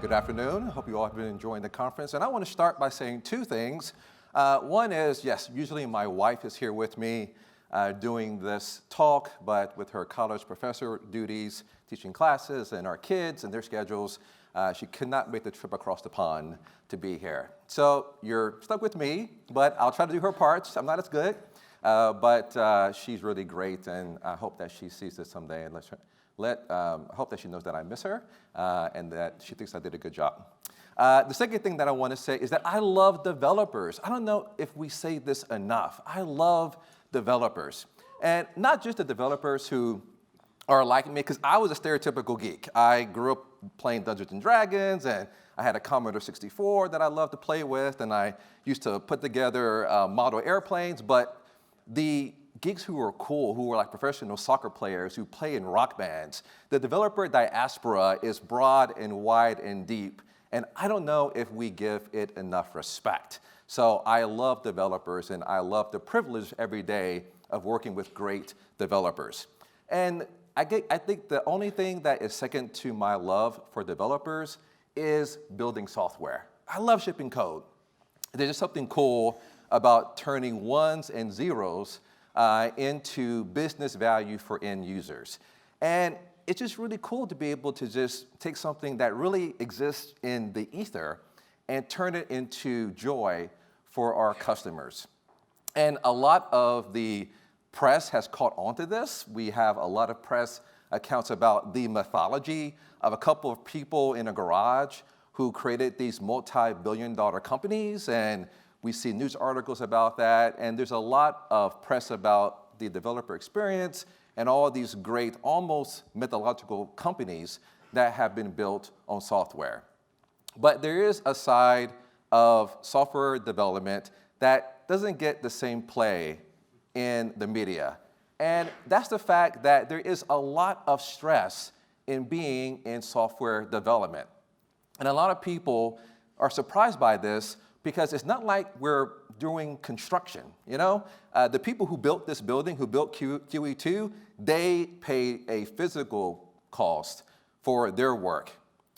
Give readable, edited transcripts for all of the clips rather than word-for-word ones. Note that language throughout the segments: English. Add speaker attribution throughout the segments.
Speaker 1: Good afternoon. Hope you all have been enjoying the conference. And I want to start by saying two things. One is, yes, usually my wife is here with me doing this talk, but with her college professor duties, teaching classes, and our kids and their schedules, she could not make the trip across the pond to be here. So you're stuck with me, but I'll try to do her parts. I'm not as good, but she's really great, and I hope that she sees this someday. And hope that she knows that I miss her and that she thinks I did a good job. The second thing that I want to say is that I love developers. I don't know if we say this enough. I love developers. And not just the developers who are like me, because I was a stereotypical geek. I grew up playing Dungeons and Dragons, and I had a Commodore 64 that I loved to play with, and I used to put together model airplanes, but the geeks who were cool, who were like professional soccer players, who play in rock bands. The developer diaspora is broad and wide and deep, and I don't know if we give it enough respect. So I love developers, and I love the privilege every day of working with great developers. And I think the only thing that is second to my love for developers is building software. I love shipping code. There's just something cool about turning ones and zeros into business value for end users. And it's just really cool to be able to just take something that really exists in the ether and turn it into joy for our customers. And a lot of the press has caught on to this. We have a lot of press accounts about the mythology of a couple of people in a garage who created these multi-billion-dollar companies, and we see news articles about that, and there's a lot of press about the developer experience and all these great, almost mythological companies that have been built on software. But there is a side of software development that doesn't get the same play in the media. And that's the fact that there is a lot of stress in being in software development. And a lot of people are surprised by this because it's not like we're doing construction, you know? The people who built this building, who built QE2, they pay a physical cost for their work.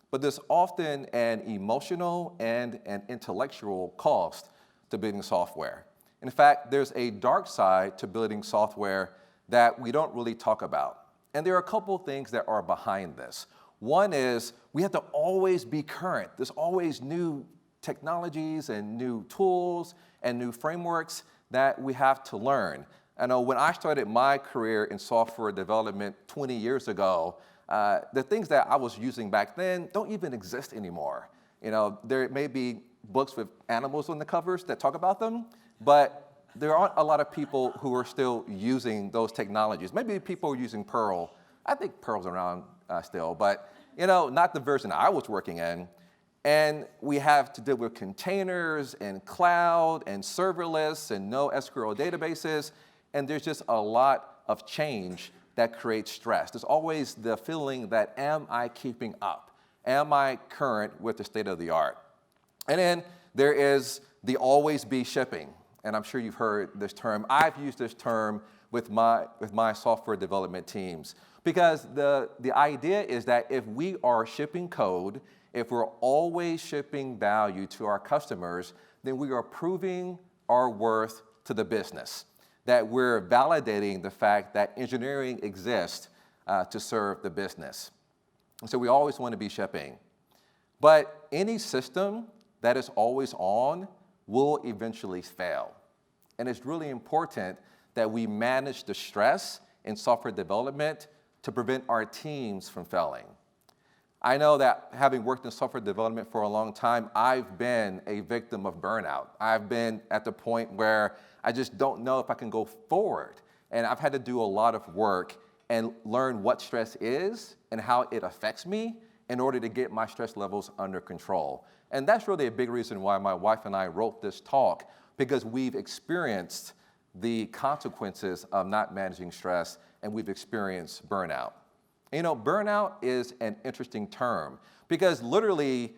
Speaker 1: But there's often an emotional and an intellectual cost to building software. In fact, there's a dark side to building software that we don't really talk about. And there are a couple things that are behind this. One is we have to always be current. There's always new technologies and new tools and new frameworks that we have to learn. I know when I started my career in software development 20 years ago, the things that I was using back then don't even exist anymore. You know, there may be books with animals on the covers that talk about them, but there aren't a lot of people who are still using those technologies. Maybe people are using Perl. I think Perl's around still, but you know, not the version I was working in. And we have to deal with containers and cloud and serverless and no SQL databases. And there's just a lot of change that creates stress. There's always the feeling that, am I keeping up? Am I current with the state of the art? And then there is the always be shipping. And I'm sure you've heard this term. I've used this term with my software development teams. Because the idea is that if we are shipping code, if we're always shipping value to our customers, then we are proving our worth to the business, that we're validating the fact that engineering exists to serve the business. And so we always want to be shipping. But any system that is always on will eventually fail. And it's really important that we manage the stress in software development to prevent our teams from failing. I know that having worked in software development for a long time, I've been a victim of burnout. I've been at the point where I just don't know if I can go forward. And I've had to do a lot of work and learn what stress is and how it affects me in order to get my stress levels under control. And that's really a big reason why my wife and I wrote this talk, because we've experienced the consequences of not managing stress, and we've experienced burnout. You know, burnout is an interesting term because literally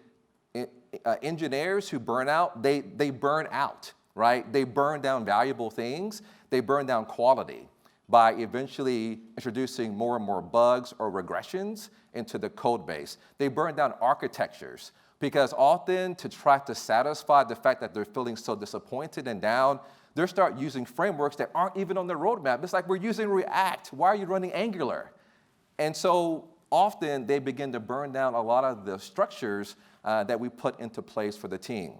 Speaker 1: engineers who burn out, they burn out, right? They burn down valuable things. They burn down quality. by eventually introducing more and more bugs or regressions into the code base. They burn down architectures because often to try to satisfy the fact that they're feeling so disappointed and down, they start using frameworks that aren't even on the roadmap. It's like we're using React. Why are you running Angular? And so often they begin to burn down a lot of the structures that we put into place for the team.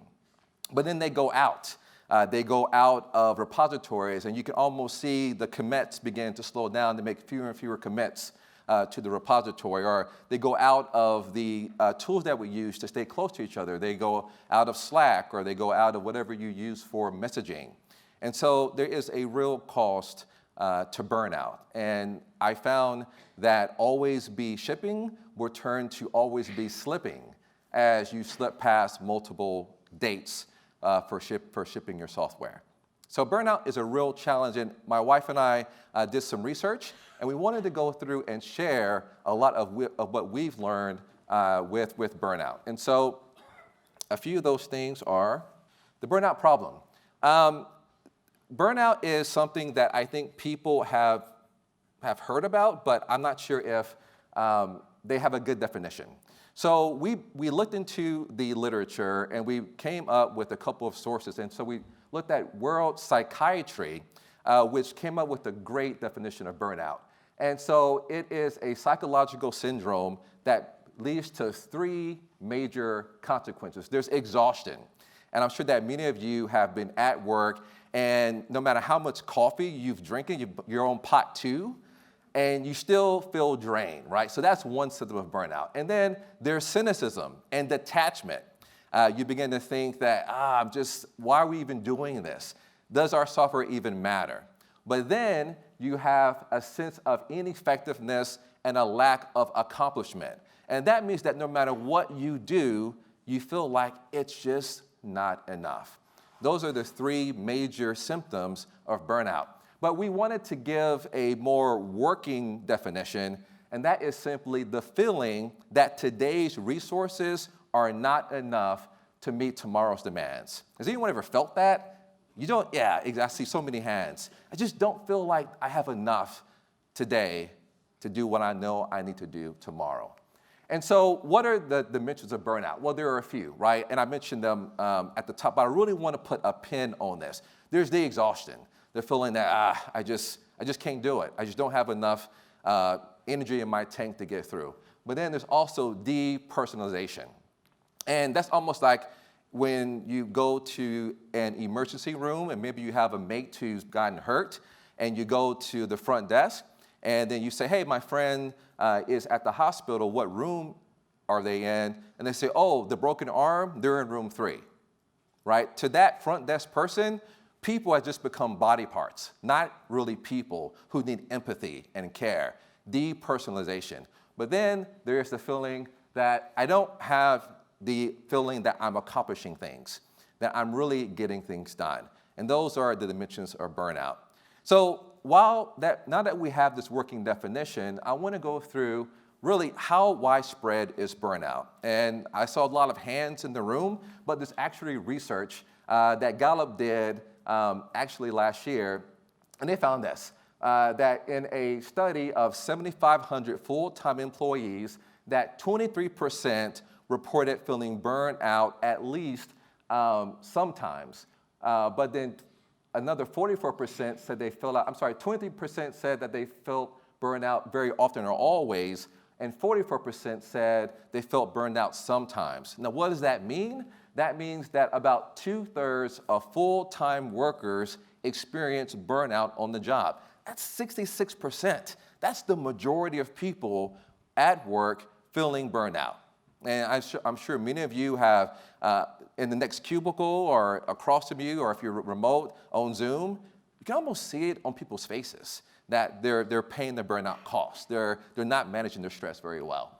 Speaker 1: But then they go out. They go out of repositories, and you can almost see the commits begin to slow down to make fewer and fewer commits to the repository, or they go out of the tools that we use to stay close to each other. They go out of Slack, or they go out of whatever you use for messaging. And so there is a real cost to burnout. And I found that always be shipping will turn to always be slipping as you slip past multiple dates for shipping your software. So burnout is a real challenge, and my wife and I did some research, and we wanted to go through and share a lot of what we've learned with burnout. And so a few of those things are the burnout problem. Burnout is something that I think people have heard about, but I'm not sure if they have a good definition. So we looked into the literature, and we came up with a couple of sources. And so we looked at World Psychiatry, which came up with a great definition of burnout. And so it is a psychological syndrome that leads to three major consequences. There's exhaustion. And I'm sure that many of you have been at work, and no matter how much coffee you've drinking, your own pot too, and you still feel drained, right? So that's one symptom of burnout. And then there's cynicism and detachment. You begin to think that, why are we even doing this? Does our software even matter? But then you have a sense of ineffectiveness and a lack of accomplishment. And that means that no matter what you do, you feel like it's just not enough. Those are the three major symptoms of burnout. But we wanted to give a more working definition, and that is simply the feeling that today's resources are not enough to meet tomorrow's demands. Has anyone ever felt that? You don't? Yeah, I see so many hands. I just don't feel like I have enough today to do what I know I need to do tomorrow. And so what are the dimensions of burnout? Well, there are a few, right? And I mentioned them at the top, but I really want to put a pin on this. There's the exhaustion. The feeling that, I just can't do it. I just don't have enough energy in my tank to get through. But then there's also depersonalization. And that's almost like when you go to an emergency room and maybe you have a mate who's gotten hurt, and you go to the front desk, and then you say, hey, my friend is at the hospital. What room are they in? And they say, oh, the broken arm, they're in room 3, right? To that front desk person, people have just become body parts, not really people who need empathy and care, depersonalization. But then there's the feeling that I don't have the feeling that I'm accomplishing things, that I'm really getting things done. And those are the dimensions of burnout. So now that we have this working definition, I want to go through really how widespread is burnout. And I saw a lot of hands in the room, but there's actually research that Gallup did actually last year, and they found this, that in a study of 7,500 full-time employees, that 23% reported feeling burned out at least sometimes. But then another 44% said they felt out, 23% said that they felt burned out very often or always, and 44% said they felt burned out sometimes. Now, what does that mean? That means that about 2/3 of full-time workers experience burnout on the job. That's 66%. That's the majority of people at work feeling burnout. And I'm sure many of you have, in the next cubicle or across from you, or if you're remote on Zoom, you can almost see it on people's faces that they're paying the burnout cost. They're not managing their stress very well.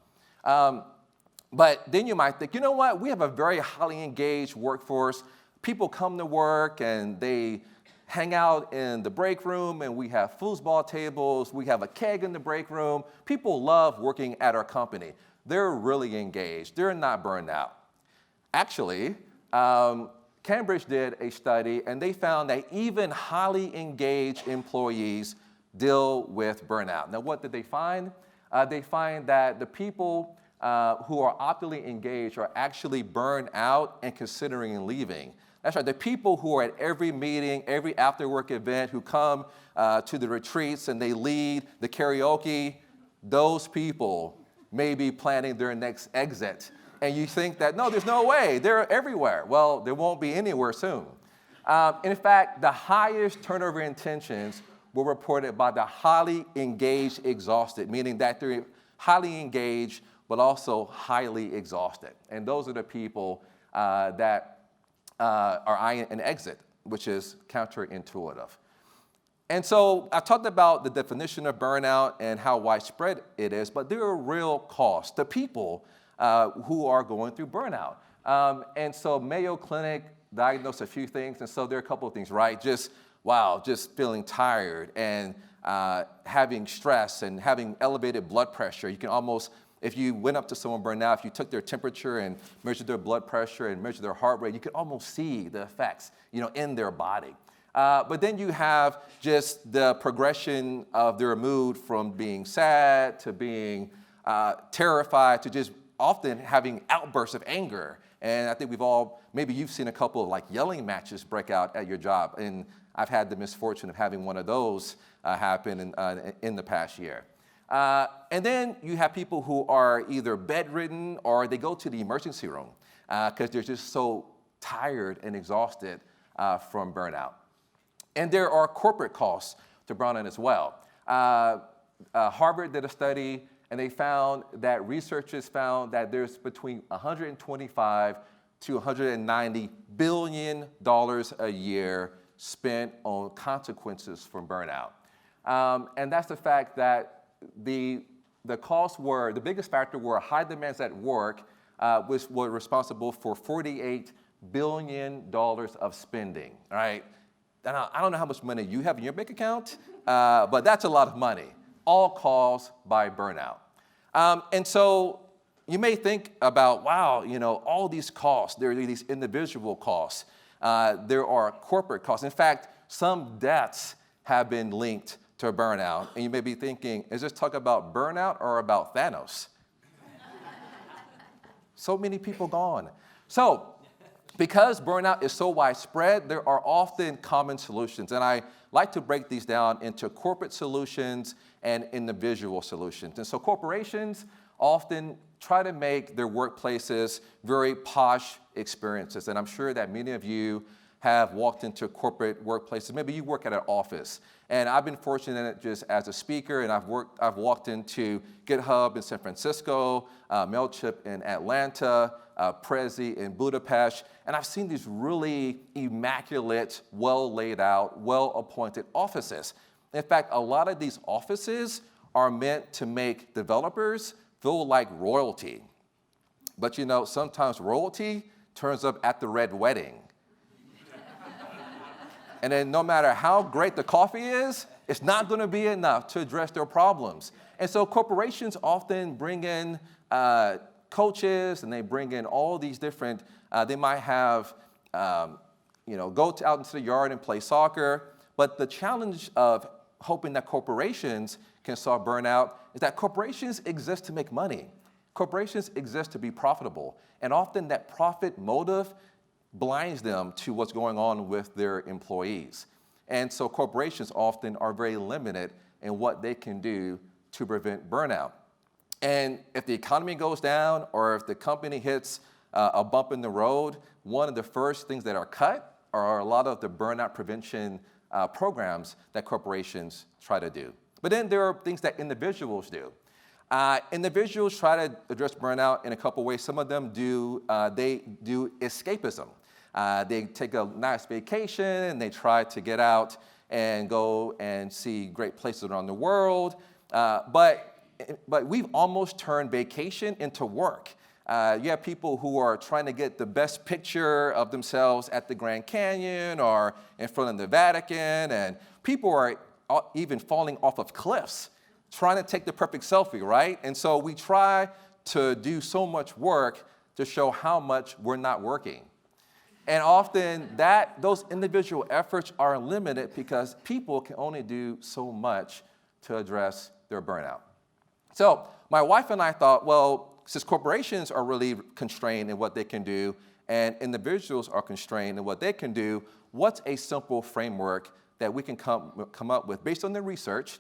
Speaker 1: But then you might think, you know what? We have a very highly engaged workforce. People come to work and they hang out in the break room, and we have foosball tables. We have a keg in the break room. People love working at our company. They're really engaged. They're not burned out. Actually, Cambridge did a study, and they found that even highly engaged employees deal with burnout. Now, what did they find? They find that the people who are optimally engaged are actually burned out and considering leaving. That's right, the people who are at every meeting, every after-work event, who come to the retreats and they lead the karaoke, those people may be planning their next exit. And you think that, no, there's no way, they're everywhere. Well, there won't be anywhere soon. In fact, the highest turnover intentions were reported by the highly engaged exhausted, meaning that they're highly engaged, but also highly exhausted. And those are the people that are eyeing an exit, which is counterintuitive. And so I talked about the definition of burnout and how widespread it is, but there are real costs to people who are going through burnout. And so Mayo Clinic diagnosed a few things, and so there are a couple of things, right? Just feeling tired and having stress and having elevated blood pressure. You can almost, if you went up to someone burned out, if you took their temperature and measured their blood pressure and measured their heart rate, you could almost see the effects, in their body. But then you have just the progression of their mood from being sad to being terrified to just often having outbursts of anger. And I think maybe you've seen a couple of like yelling matches break out at your job. And I've had the misfortune of having one of those happen in the past year. And then you have people who are either bedridden or they go to the emergency room because they're just so tired and exhausted from burnout. And there are corporate costs to burnout as well. Harvard did a study, and they found that researchers found that there's between $125 to $190 billion a year spent on consequences from burnout. And that's the fact that the costs were, the biggest factor were high demands at work, which were responsible for $48 billion of spending, right? And I don't know how much money you have in your bank account, but that's a lot of money, all caused by burnout. And so you may think about, wow, all these costs, there are these individual costs. There are corporate costs. In fact, some deaths have been linked to burnout. And you may be thinking, is this talk about burnout or about Thanos? So many people gone. So because burnout is so widespread, there are often common solutions. And I like to break these down into corporate solutions and individual solutions. And so corporations often try to make their workplaces very posh experiences. And I'm sure that many of you have walked into corporate workplaces. Maybe you work at an office. And I've been fortunate just as a speaker, and I've walked into GitHub in San Francisco, MailChimp in Atlanta, Prezi in Budapest, and I've seen these really immaculate, well laid out, well appointed offices. In fact, a lot of these offices are meant to make developers feel like royalty. But sometimes royalty turns up at the red wedding. And then no matter how great the coffee is, it's not going to be enough to address their problems. And so corporations often bring in coaches, and they bring in all these different, they might have, go out into the yard and play soccer. But the challenge of hoping that corporations can solve burnout is that corporations exist to make money. Corporations exist to be profitable. And often that profit motive blinds them to what's going on with their employees. And so corporations often are very limited in what they can do to prevent burnout. And if the economy goes down or if the company hits a bump in the road, one of the first things that are cut are a lot of the burnout prevention programs that corporations try to do. But then there are things that individuals do. Individuals try to address burnout in a couple ways. Some of them do escapism. They take a nice vacation and they try to get out and go and see great places around the world. But we've almost turned vacation into work. You have people who are trying to get the best picture of themselves at the Grand Canyon or in front of the Vatican, and people are even falling off of cliffs trying to take the perfect selfie, right? And so we try to do so much work to show how much we're not working. And often those individual efforts are limited because people can only do so much to address their burnout. So my wife and I thought, well, since corporations are really constrained in what they can do and individuals are constrained in what they can do, what's a simple framework that we can come up with based on the research,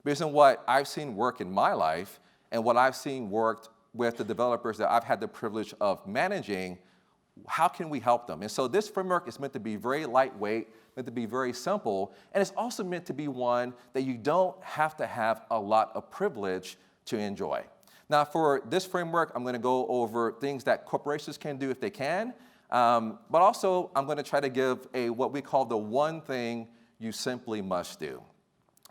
Speaker 1: based on what I've seen work in my life and what I've seen worked with the developers that I've had the privilege of managing. How can we help them? And so this framework is meant to be very lightweight, meant to be very simple, and it's also meant to be one that you don't have to have a lot of privilege to enjoy. Now, for this framework, I'm going to go over things that corporations can do if they can, but also I'm going to try to give what we call the one thing you simply must do.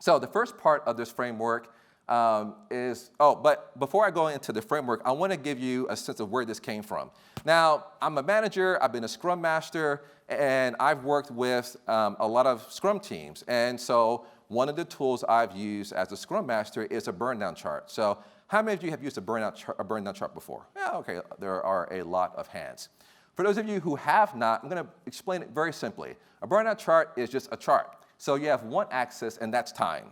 Speaker 1: So the first part of this framework but before I go into the framework, I want to give you a sense of where this came from. Now, I'm a manager, I've been a Scrum Master, and I've worked with a lot of Scrum teams. And so one of the tools I've used as a Scrum Master is a Burndown chart. So how many of you have used a Burndown chart before? Yeah, okay, there are a lot of hands. For those of you who have not, I'm going to explain it very simply. A Burnout chart is just a chart. So you have one axis, and that's time.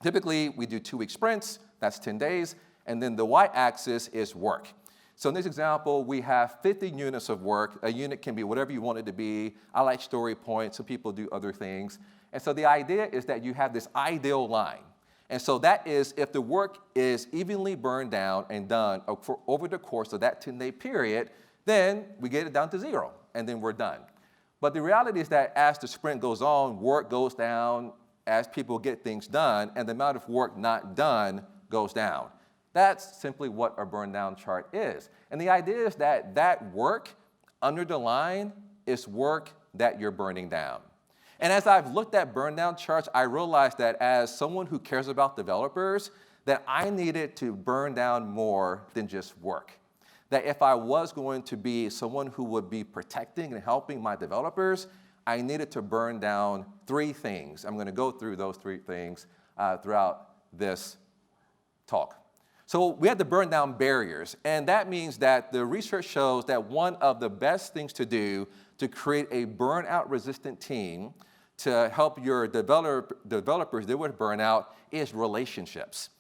Speaker 1: Typically, we do 2-week sprints, that's 10 days, and then the y-axis is work. So in this example, we have 50 units of work. A unit can be whatever you want it to be. I like story points, some people do other things. And so the idea is that you have this ideal line. And so that is if the work is evenly burned down and done over the course of that 10-day period, then we get it down to 0, and then we're done. But the reality is that as the sprint goes on, work goes down, as people get things done, and the amount of work not done goes down. That's simply what a burn-down chart is. And the idea is that that work under the line is work that you're burning down. And as I've looked at burn-down charts, I realized that as someone who cares about developers, that I needed to burn down more than just work. That if I was going to be someone who would be protecting and helping my developers, I needed to burn down 3 things. I'm going to go through those 3 things throughout this talk. So we had to burn down barriers, and that means that the research shows that one of the best things to do to create a burnout-resistant team to help your developers deal with burnout is relationships.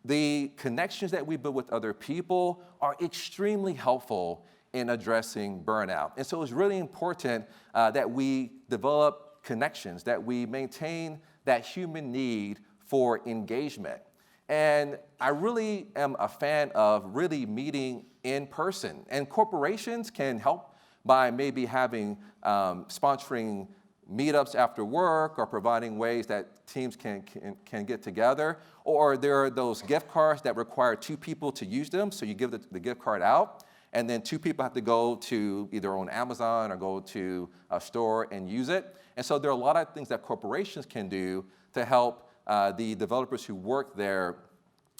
Speaker 1: The connections that we build with other people are extremely helpful in addressing burnout. And so it's really important that we develop connections, that we maintain that human need for engagement. And I really am a fan of really meeting in person. And corporations can help by maybe having sponsoring meetups after work or providing ways that teams can get together. Or there are those gift cards that require 2 people to use them, so you give the gift card out. And then 2 people have to go to either on Amazon or go to a store and use it. And so there are a lot of things that corporations can do to help the developers who work there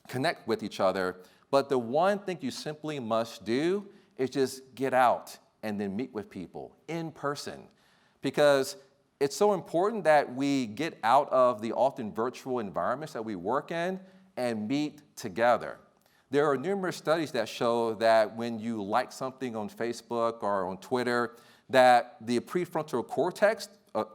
Speaker 1: connect with each other. But the one thing you simply must do is just get out and then meet with people in person. Because it's so important that we get out of the often virtual environments that we work in and meet together. There are numerous studies that show that when you like something on Facebook or on Twitter, that the prefrontal cortex,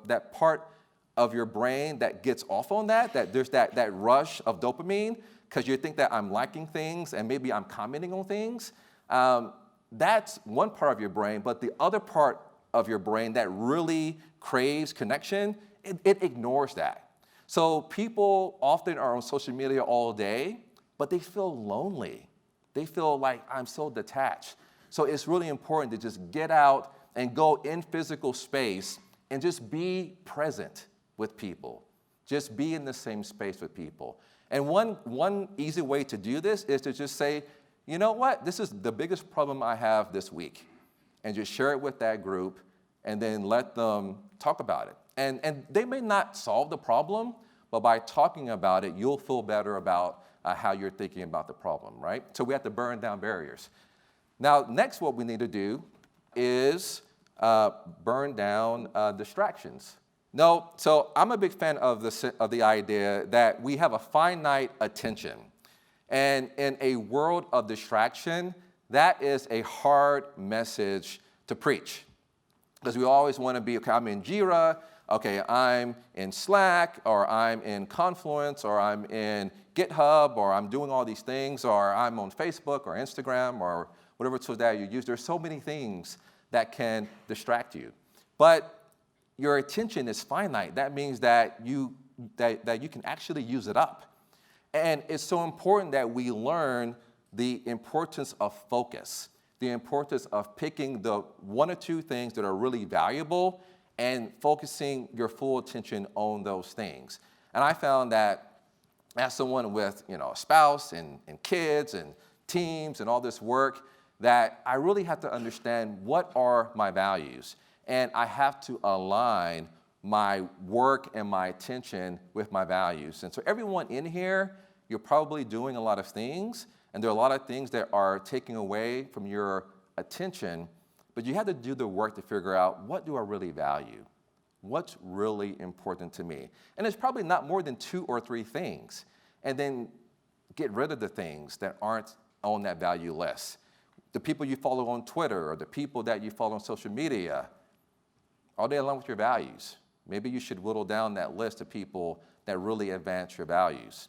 Speaker 1: that part of your brain that gets off on that there's that rush of dopamine, because you think that I'm liking things and maybe I'm commenting on things. That's one part of your brain, but the other part of your brain that really craves connection, it ignores that. So people often are on social media all day, but they feel lonely. They feel like I'm so detached. So it's really important to just get out and go in physical space and just be present with people. Just be in the same space with people. And one easy way to do this is to just say, you know what, this is the biggest problem I have this week. And just share it with that group and then let them talk about it. And they may not solve the problem, but by talking about it, you'll feel better about how you're thinking about the problem, right? So we have to burn down barriers. Now, next what we need to do is burn down distractions. No, so I'm a big fan of the idea that we have a finite attention. And in a world of distraction, that is a hard message to preach. Because we always want to be, okay, I'm in Jira, okay, I'm in Slack, or I'm in Confluence, or I'm in GitHub, or I'm doing all these things, or I'm on Facebook or Instagram or whatever tools that you use. There's so many things that can distract you. But your attention is finite. That means that you can actually use it up. And it's so important that we learn the importance of focus, the importance of picking the one or two things that are really valuable and focusing your full attention on those things. And I found that as someone with a spouse and kids and teams and all this work, that I really have to understand what are my values. And I have to align my work and my attention with my values. And so everyone in here, you're probably doing a lot of things, and there are a lot of things that are taking away from your attention, but you have to do the work to figure out, what do I really value? What's really important to me? And it's probably not more than 2 or 3 things. And then get rid of the things that aren't on that value list. The people you follow on Twitter or the people that you follow on social media, are they aligned with your values? Maybe you should whittle down that list of people that really advance your values.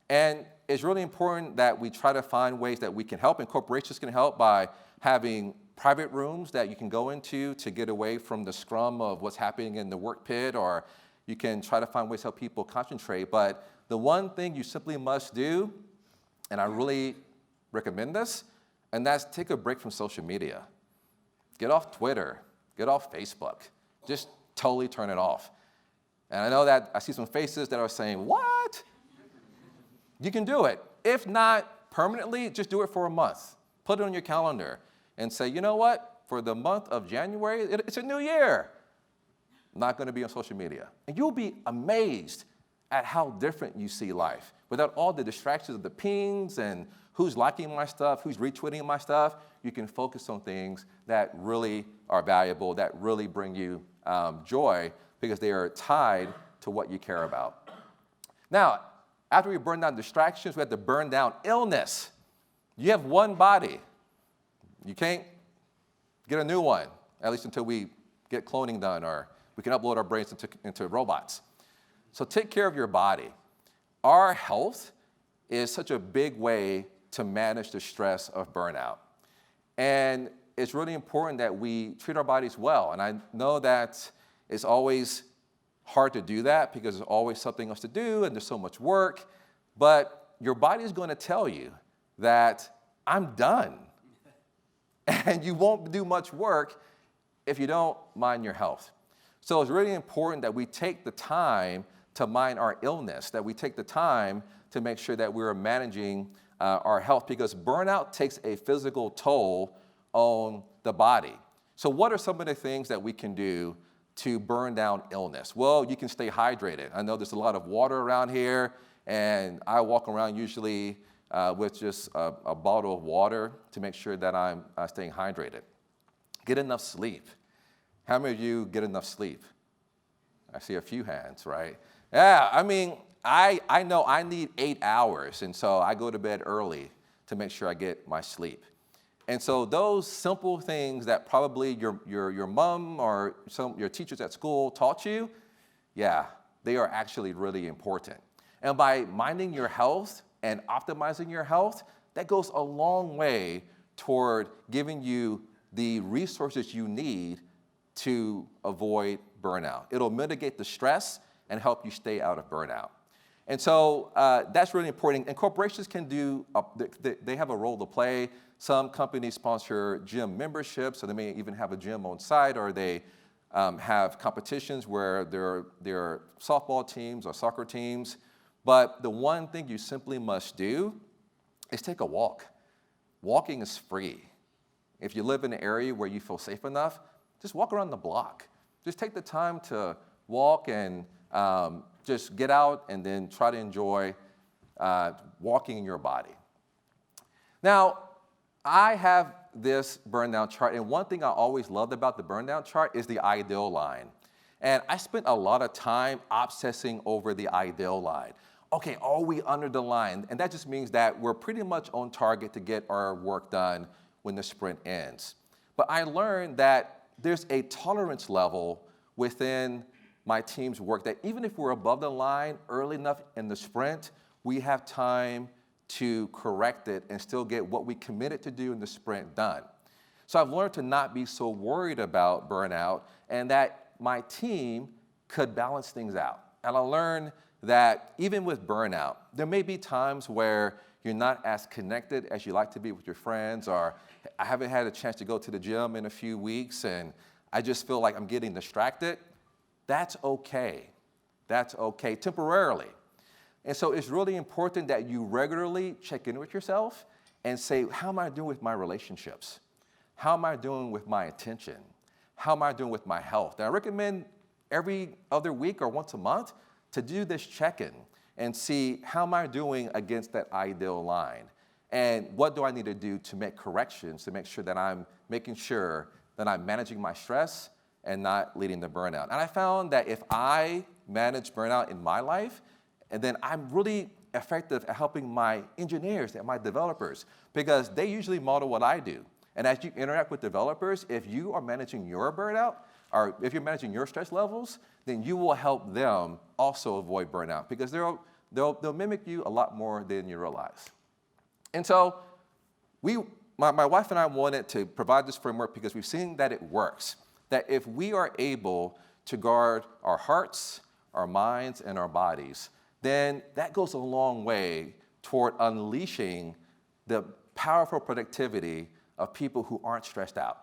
Speaker 1: And it's really important that we try to find ways that we can help, and corporations can help by having private rooms that you can go into to get away from the scrum of what's happening in the work pit, or you can try to find ways to help people concentrate. But the one thing you simply must do, and I really recommend this, and that's take a break from social media. Get off Twitter, get off Facebook, just totally turn it off. And I know that I see some faces that are saying, what? You can do it. If not permanently, just do it for a month. Put it on your calendar and say, you know what? For the month of January, it's a new year. I'm not going to be on social media. And you'll be amazed at how different you see life. Without all the distractions of the pings and who's liking my stuff, who's retweeting my stuff, you can focus on things that really are valuable, that really bring you joy, because they are tied to what you care about. Now, after we burn down distractions, we have to burn down illness. You have one body. You can't get a new one, at least until we get cloning done or we can upload our brains into robots. So take care of your body. Our health is such a big way to manage the stress of burnout. And it's really important that we treat our bodies well. And I know that it's always hard to do that because there's always something else to do and there's so much work. But your body is going to tell you that I'm done. And you won't do much work if you don't mind your health. So it's really important that we take the time to mind our illness, that we take the time to make sure that we're managing our health, because burnout takes a physical toll on the body. So what are some of the things that we can do to burn down illness? Well, you can stay hydrated. I know there's a lot of water around here, and I walk around usually with just a bottle of water to make sure that I'm staying hydrated. Get enough sleep. How many of you get enough sleep? I see a few hands, right? Yeah, I mean, I know I need 8 hours, and so I go to bed early to make sure I get my sleep. And so those simple things that probably your mom or your teachers at school taught you, yeah, they are actually really important. And by minding your health and optimizing your health, that goes a long way toward giving you the resources you need to avoid burnout. It'll mitigate the stress and help you stay out of burnout. And so that's really important. And corporations can do, they have a role to play. Some companies sponsor gym memberships, so they may even have a gym on site, or they have competitions where there are softball teams or soccer teams. But the one thing you simply must do is take a walk. Walking is free. If you live in an area where you feel safe enough, just walk around the block. Just take the time to walk and just get out and then try to enjoy walking in your body. Now, I have this Burndown chart, and one thing I always loved about the Burndown chart is the ideal line. And I spent a lot of time obsessing over the ideal line. Okay, are we under the line? And that just means that we're pretty much on target to get our work done when the sprint ends. But I learned that there's a tolerance level within my team's work that even if we're above the line early enough in the sprint, we have time to correct it and still get what we committed to do in the sprint done. So I've learned to not be so worried about burnout and that my team could balance things out. And I learned that even with burnout, there may be times where you're not as connected as you like to be with your friends, or I haven't had a chance to go to the gym in a few weeks and I just feel like I'm getting distracted. That's okay. That's okay temporarily. And so it's really important that you regularly check in with yourself and say, how am I doing with my relationships? How am I doing with my attention? How am I doing with my health? And I recommend every other week or once a month to do this check-in and see how am I doing against that ideal line? And what do I need to do to make corrections to make sure that I'm making sure that I'm managing my stress and not leading to burnout? And I found that if I manage burnout in my life, and then I'm really effective at helping my engineers and my developers because they usually model what I do. And as you interact with developers, if you are managing your burnout, or if you're managing your stress levels, then you will help them also avoid burnout because they'll mimic you a lot more than you realize. And so my wife and I wanted to provide this framework because we've seen that it works. That if we are able to guard our hearts, our minds, and our bodies, then that goes a long way toward unleashing the powerful productivity of people who aren't stressed out.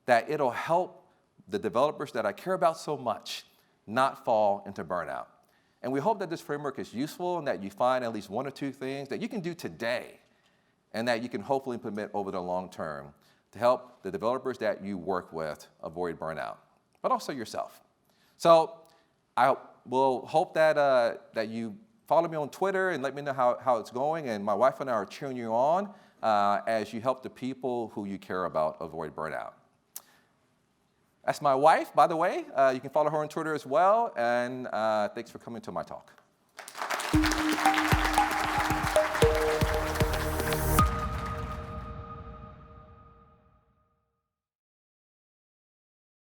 Speaker 1: That it'll help the developers that I care about so much not fall into burnout. And we hope that this framework is useful and that you find at least one or two things that you can do today and that you can hopefully implement over the long term to help the developers that you work with avoid burnout, but also yourself. So I will hope that you follow me on Twitter and let me know how it's going. And my wife and I are cheering you on as you help the people who you care about avoid burnout. That's my wife, by the way. You can follow her on Twitter as well. And thanks for coming to my talk.